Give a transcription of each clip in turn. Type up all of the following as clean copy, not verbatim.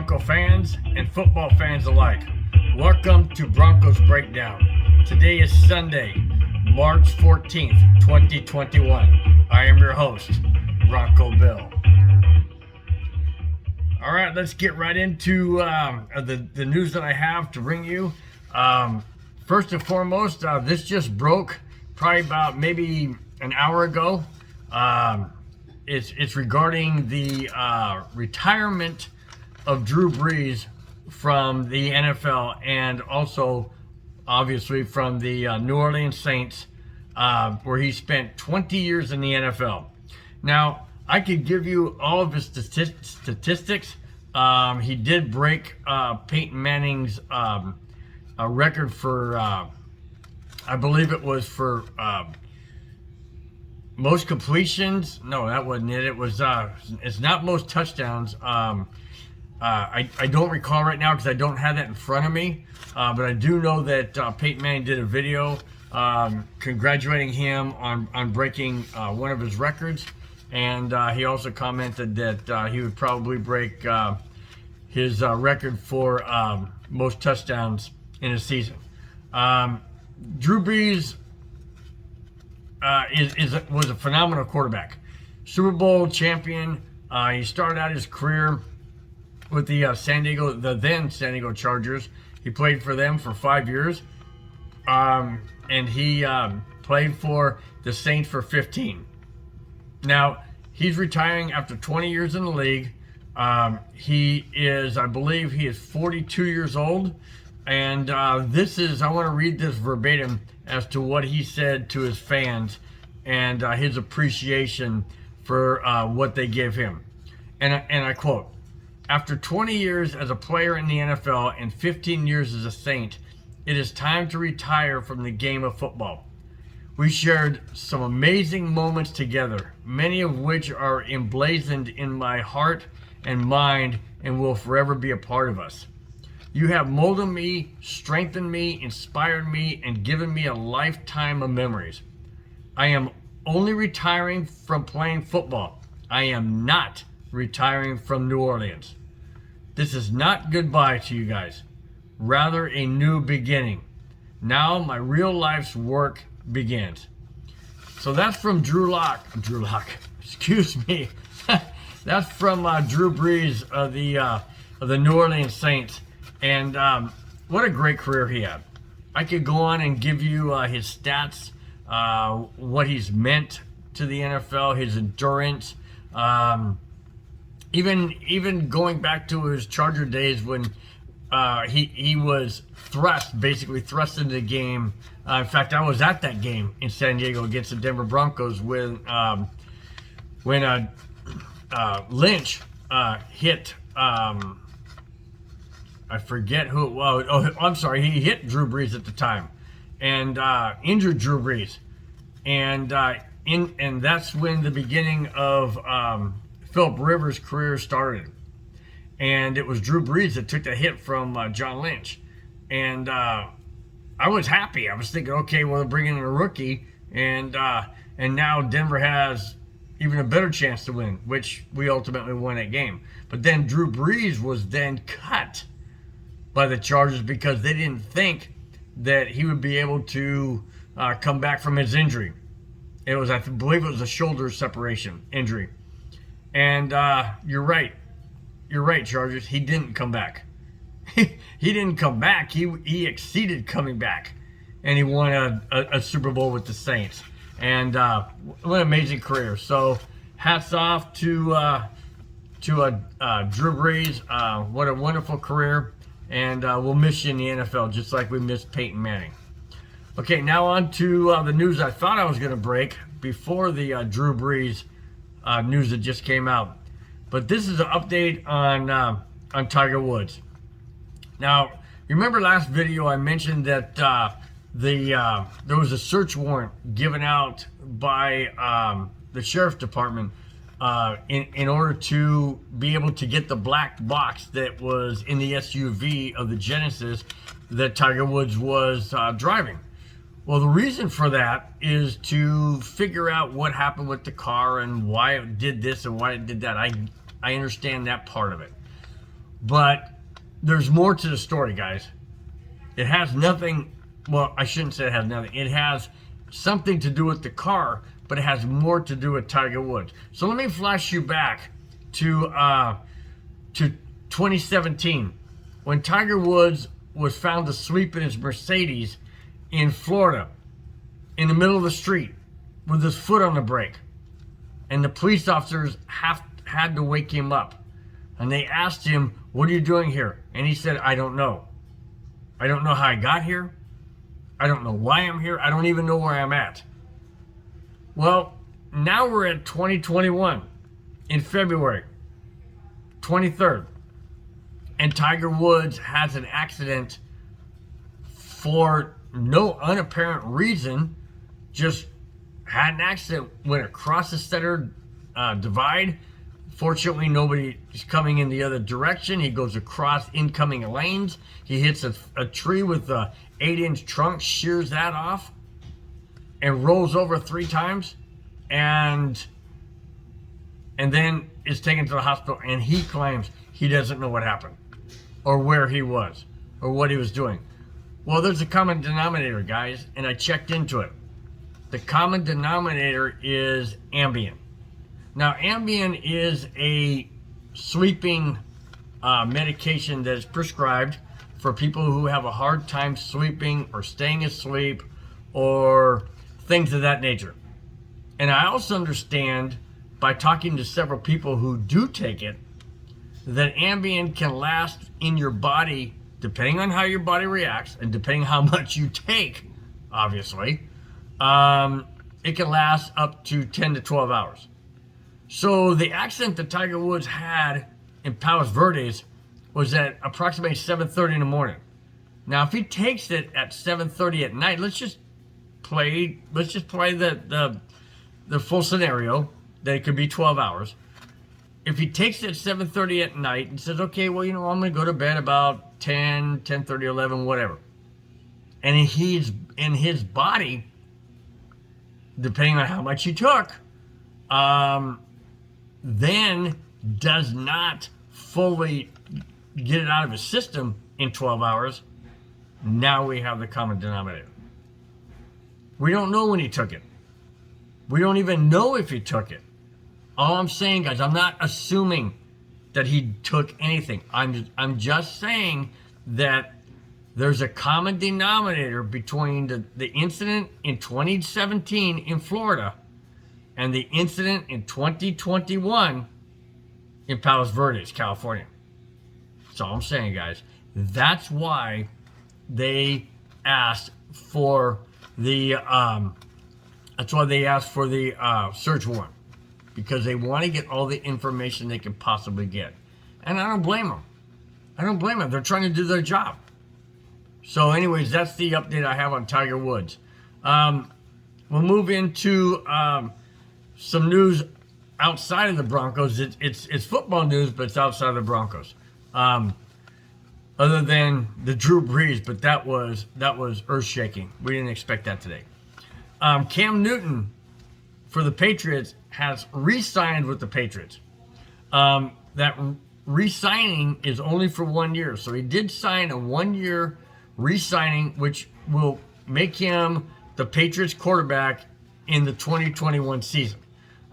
Bronco fans and football fans alike. Welcome to Broncos Breakdown. Today is Sunday, March 14th, 2021. I am your host, Bronco Bill. All right, let's get right into the news that I have to bring you. First and foremost, this just broke probably about maybe an hour ago. It's regarding the retirement of Drew Brees from the NFL and also obviously from the New Orleans Saints, where he spent 20 years in the NFL. Now, I could give you all of his statistics. He did break Peyton Manning's record for, I believe it was for most completions. No, that wasn't it. It was, it's not most touchdowns. I don't recall right now because I don't have that in front of me. But I do know that Peyton Manning did a video congratulating him on breaking one of his records. And he also commented that he would probably break his record for most touchdowns in a season. Drew Brees was a phenomenal quarterback. Super Bowl champion. He started out his career with the then San Diego Chargers. He played for them for 5 years. And he played for the Saints for 15. Now, he's retiring after 20 years in the league. He is, I believe, he is 42 years old. And I want to read this verbatim as to what he said to his fans and his appreciation for what they give him. And I quote, "After 20 years as a player in the NFL and 15 years as a Saint, it is time to retire from the game of football. We shared some amazing moments together, many of which are emblazoned in my heart and mind and will forever be a part of us. You have molded me, strengthened me, inspired me, and given me a lifetime of memories. I am only retiring from playing football. I am not retiring from New Orleans. This is not goodbye to you guys, rather a new beginning. Now my real life's work begins." So that's from Drew Lock, excuse me. That's from Drew Brees of the New Orleans Saints. And what a great career he had. I could go on and give you his stats, what he's meant to the NFL, his endurance, even going back to his Charger days when he was basically thrust into the game. In fact, I was at that game in San Diego against the Denver Broncos when Lynch hit, I forget who it was. Oh, I'm sorry. He hit Drew Brees at the time and injured Drew Brees. And that's when the beginning of Philip Rivers' career started. And it was Drew Brees that took the hit from John Lynch. And I was happy. I was thinking, okay, well, they're bringing in a rookie. And now Denver has even a better chance to win, which we ultimately won that game. But then Drew Brees was then cut by the Chargers because they didn't think that he would be able to come back from his injury. It was, I believe it was a shoulder separation injury. And you're right, Chargers. He didn't come back. He didn't come back. He exceeded coming back, and he won a Super Bowl with the Saints. And what an amazing career. So hats off to Drew Brees. What a wonderful career. And we'll miss you in the NFL just like we missed Peyton Manning. Okay, now on to the news I thought I was going to break before the Drew Brees news that just came out. But this is an update on Tiger Woods. Now, you remember last video I mentioned that there was a search warrant given out by the Sheriff's Department in order to be able to get the black box that was in the SUV of the Genesis that Tiger Woods was driving. Well, the reason for that is to figure out what happened with the car and why it did this and why it did that. I understand that part of it. But there's more to the story, guys. It has nothing, well, I shouldn't say it has nothing. It has something to do with the car, but it has more to do with Tiger Woods. So let me flash you back to 2017 when Tiger Woods was found asleep in his Mercedes in Florida in the middle of the street with his foot on the brake. And the police officers had to wake him up. And they asked him, "What are you doing here?" And he said, "I don't know. I don't know how I got here. I don't know why I'm here. I don't even know where I'm at." Well, now we're at 2021 in February 23rd. And Tiger Woods has an accident for no unapparent reason. Just had an accident, went across the center divide. Fortunately, nobody is coming in the other direction. He goes across incoming lanes. He hits a tree with a 8-inch trunk, shears that off, and rolls over 3 times, and then is taken to the hospital. And he claims he doesn't know what happened, or where he was, or what he was doing. Well, there's a common denominator, guys, and I checked into it. The common denominator is Ambien. Now, Ambien is a sleeping medication that is prescribed for people who have a hard time sleeping or staying asleep or things of that nature. And I also understand by talking to several people who do take it that Ambien can last in your body, depending on how your body reacts and depending how much you take, obviously, it can last up to 10 to 12 hours. So the accident that Tiger Woods had in Palos Verdes was at approximately 7:30 in the morning. Now, if he takes it at 7:30 at night, let's just play the full scenario that it could be 12 hours. If he takes it at 7:30 at night and says, "Okay, well, I'm going to go to bed about 10, 10:30, 11, whatever," and he's in his body, depending on how much he took, then does not fully get it out of his system in 12 hours, now we have the common denominator. We don't know when he took it. We don't even know if he took it. All I'm saying, guys, I'm not assuming that he took anything. I'm just saying that there's a common denominator between the incident in 2017 in Florida and the incident in 2021 in Palos Verdes, California. That's all I'm saying, guys. That's why they asked for the search warrant, because they want to get all the information they can possibly get. And I don't blame them. I don't blame them. They're trying to do their job. So anyways, that's the update I have on Tiger Woods. We'll move into some news outside of the Broncos. It's football news, but it's outside of the Broncos. Other than the Drew Brees, but that was earth-shaking. We didn't expect that today. Cam Newton for the Patriots has re-signed with the Patriots. That re-signing is only for 1 year. So he did sign a 1-year re-signing, which will make him the Patriots quarterback in the 2021 season.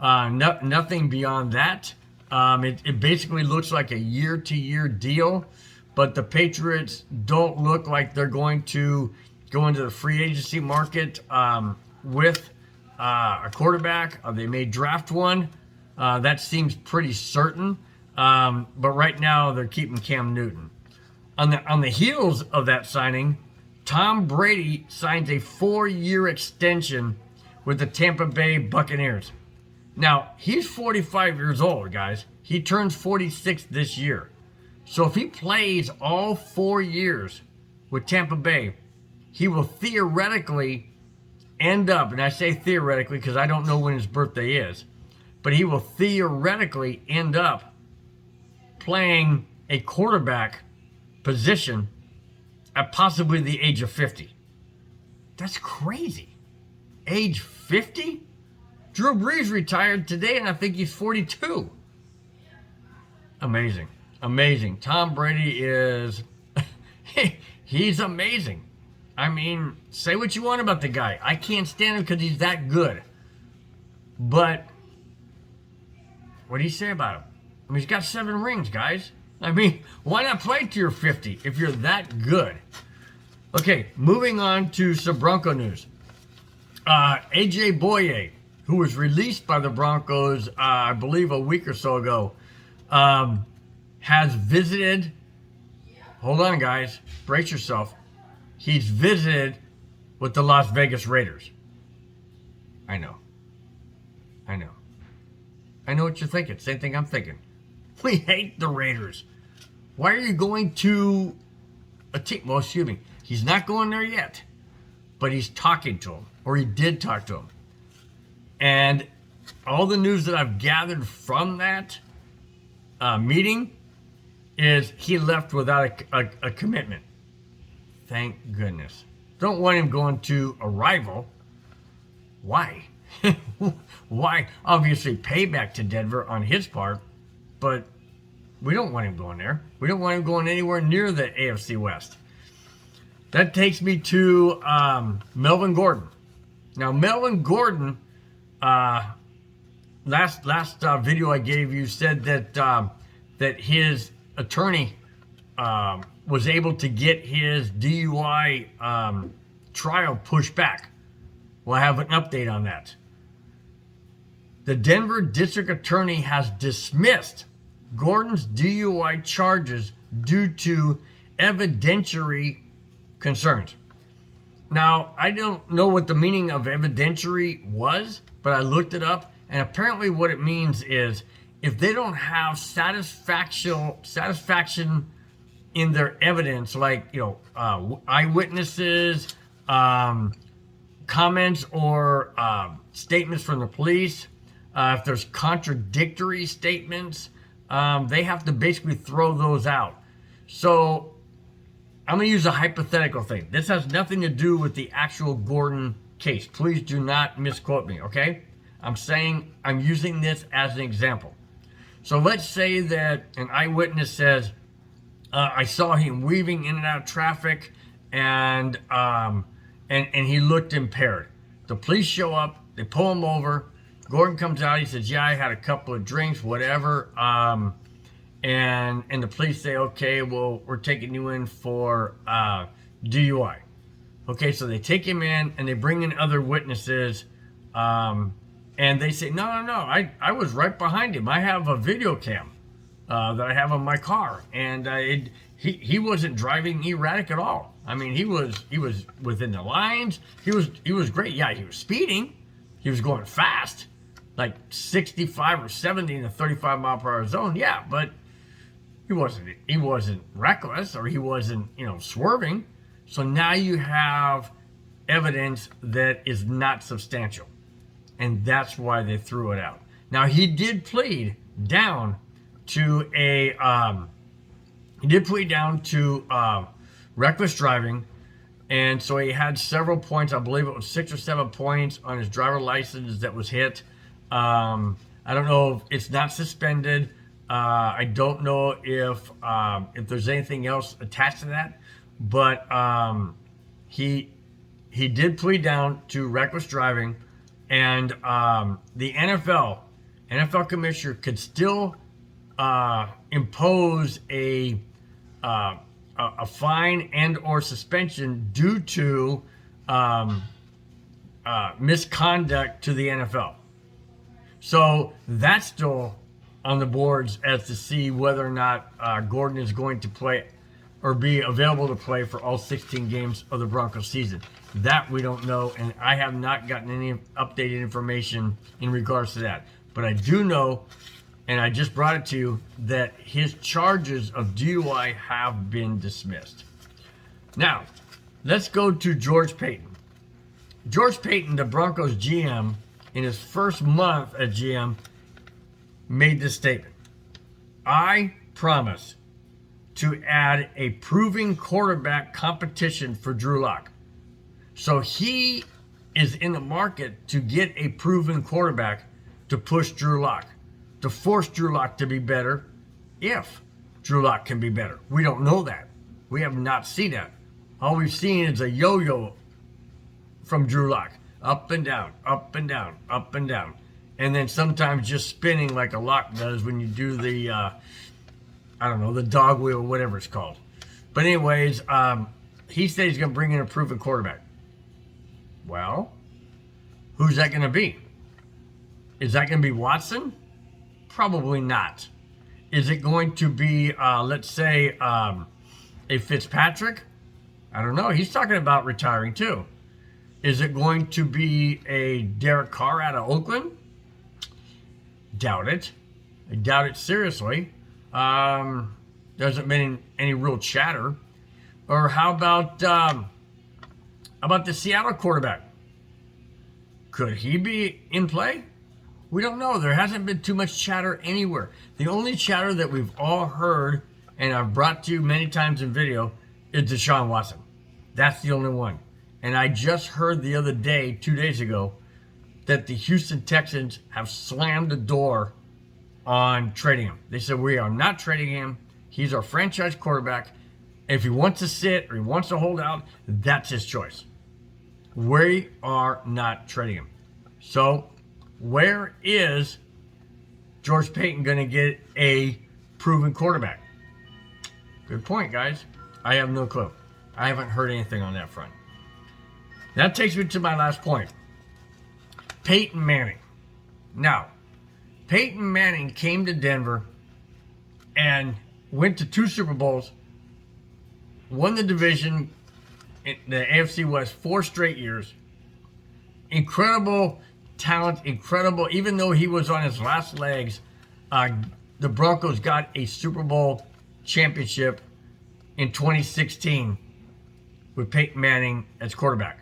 Nothing beyond that. It basically looks like a year-to-year deal, but the Patriots don't look like they're going to go into the free agency market with a quarterback. They may draft one. That seems pretty certain. But right now they're keeping Cam Newton. On the heels of that signing, Tom Brady signs a 4-year extension with the Tampa Bay Buccaneers. Now, he's 45 years old, guys. He turns 46 this year. So if he plays all 4 years with Tampa Bay, he will theoretically end up, and I say theoretically because I don't know when his birthday is, but he will theoretically end up playing a quarterback position at possibly the age of 50. That's crazy. Age 50? Drew Brees retired today, and I think he's 42. Amazing. amazing. Tom Brady is, he's amazing. I mean, say what you want about the guy. I can't stand him because he's that good. But what do you say about him? I mean, he's got 7 rings, guys. I mean, why not play to your 50 if you're that good? Okay, moving on to some Bronco news. A.J. Boye, who was released by the Broncos, I believe a week or so ago, has visited, hold on guys, brace yourself, he's visited with the Las Vegas Raiders. I know what you're thinking, same thing I'm thinking. We hate the Raiders. Why are you going to a team? Well, excuse me, he's not going there yet, but he's talking to him, or he did talk to him. And all the news that I've gathered from that meeting is he left without a commitment. Thank goodness. Don't want him going to a rival. Why? Why? Obviously payback to Denver on his part, but we don't want him going there. We don't want him going anywhere near the AFC West. That takes me to Melvin Gordon. Now, Melvin Gordon, last video I gave you said that his attorney was able to get his DUI trial pushed back. We'll have an update on that. The Denver District Attorney has dismissed Gordon's DUI charges due to evidentiary concerns. Now, I don't know what the meaning of evidentiary was, but I looked it up, and apparently what it means is if they don't have satisfaction in their evidence, like, eyewitnesses, comments or statements from the police, if there's contradictory statements, they have to basically throw those out. So I'm going to use a hypothetical thing. This has nothing to do with the actual Gordon case. Please do not misquote me, okay? I'm using this as an example. So let's say that an eyewitness says, I saw him weaving in and out of traffic and he looked impaired. The police show up, they pull him over. Gordon comes out, he says, yeah, I had a couple of drinks, whatever. And the police say, okay, well, we're taking you in for DUI. Okay, so they take him in and they bring in other witnesses. And they say, no, I was right behind him. I have a video cam that I have on my car. And he wasn't driving erratic at all. I mean, he was within the lines. He was great. Yeah, he was speeding. He was going fast, like 65 or 70 in a 35 mile per hour zone. Yeah, but he wasn't reckless, or he wasn't, swerving. So now you have evidence that is not substantial, and that's why they threw it out. Now, he did plead down to reckless driving, and so he had several points. I believe it was 6 or 7 points on his driver license that was hit. I don't know if it's not suspended. I don't know if there's anything else attached to that, but he did plead down to reckless driving, and the NFL commissioner could still impose a fine and or suspension due to misconduct to the NFL. So that's still on the boards as to see whether or not Gordon is going to play or be available to play for all 16 games of the Broncos season. That we don't know, and I have not gotten any updated information in regards to that. But I do know, and I just brought it to you, that his charges of DUI have been dismissed. Now, let's go to George Paton. George Paton, the Broncos GM, in his first month as GM, made this statement: I promise to add a proven quarterback competition for Drew Lock. So he is in the market to get a proven quarterback to push Drew Lock, to force Drew Lock to be better if Drew Lock can be better. We don't know that. We have not seen that. All we've seen is a yo-yo from Drew Lock. Up and down, up and down, up and down. And then sometimes just spinning like a lock does when you do the, I don't know, the dog wheel, whatever it's called. But anyways, he said he's going to bring in a proven quarterback. Well, who's that going to be? Is that going to be Watson? Probably not. Is it going to be, let's say, a Fitzpatrick? I don't know. He's talking about retiring too. Is it going to be a Derek Carr out of Oakland? Doubt it. I doubt it seriously. Hasn't been any real chatter. Or how about the Seattle quarterback? Could he be in play? We don't know. There hasn't been too much chatter anywhere. The only chatter that we've all heard, and I've brought to you many times in video, is Deshaun Watson. That's the only one. And I just heard the other day, 2 days ago, that the Houston Texans have slammed the door on trading him. They said, we are not trading him. He's our franchise quarterback. If he wants to sit or he wants to hold out, that's his choice. We are not trading him. So where is George Paton going to get a proven quarterback? Good point, guys. I have no clue. I haven't heard anything on that front. That takes me to my last point. Peyton Manning. Now, Peyton Manning came to Denver and went to 2 Super Bowls, won the division, in the AFC West 4 straight years. Incredible talent, incredible. Even though he was on his last legs, the Broncos got a Super Bowl championship in 2016 with Peyton Manning as quarterback.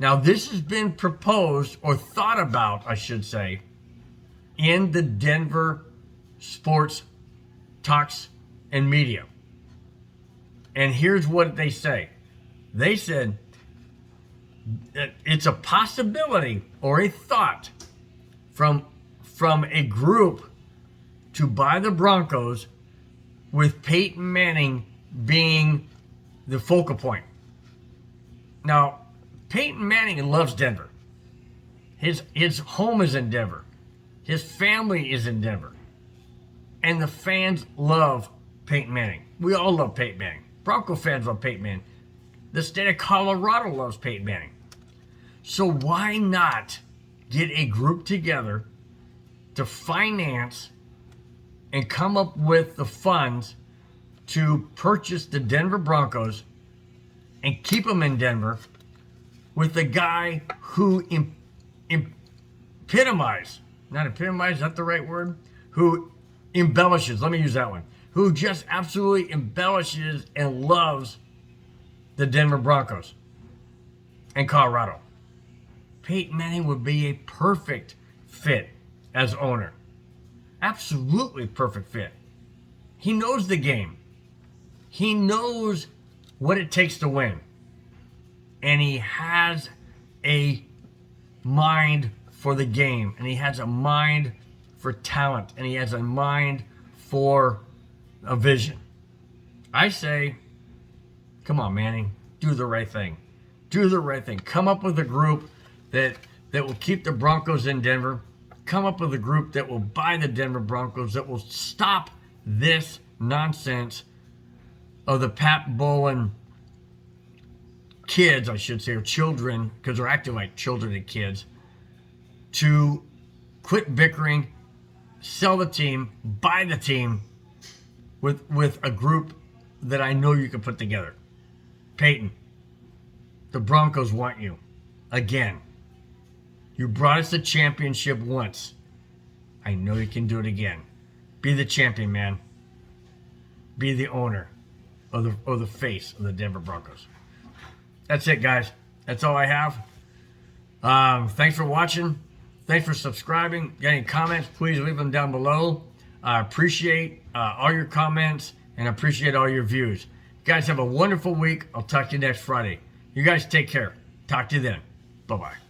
Now, this has been proposed or thought about, I should say, in the Denver sports talks and media. And here's what they say. They said that it's a possibility or a thought from a group to buy the Broncos with Peyton Manning being the focal point. Now, Peyton Manning loves Denver. His home is in Denver. His family is in Denver. And the fans love Peyton Manning. We all love Peyton Manning. Bronco fans love Peyton Manning. The state of Colorado loves Peyton Manning. So why not get a group together to finance and come up with the funds to purchase the Denver Broncos and keep them in Denver with the guy who embellishes, is that the right word? Who embellishes, let me use that one. Who just absolutely embellishes and loves the Denver Broncos and Colorado. Peyton Manning would be a perfect fit as owner. Absolutely perfect fit. He knows the game. He knows what it takes to win. And he has a mind for the game. And he has a mind for talent. And he has a mind for a vision. I say, come on, Manning, do the right thing. Do the right thing. Come up with a group that will keep the Broncos in Denver. Come up with a group that will buy the Denver Broncos, that will stop this nonsense of the Pat Bowlen kids, I should say, or children, because they're acting like children and kids, to quit bickering, sell the team, buy the team with a group that I know you can put together. Peyton, the Broncos want you again. You brought us the championship once. I know you can do it again. Be the champion, man. Be the owner or the face of the Denver Broncos. That's it, guys. That's all I have. Thanks for watching. Thanks for subscribing. Got any comments, please leave them down below. I appreciate all your comments and appreciate all your views. You guys have a wonderful week. I'll talk to you next Friday. You guys take care. Talk to you then. Bye-bye.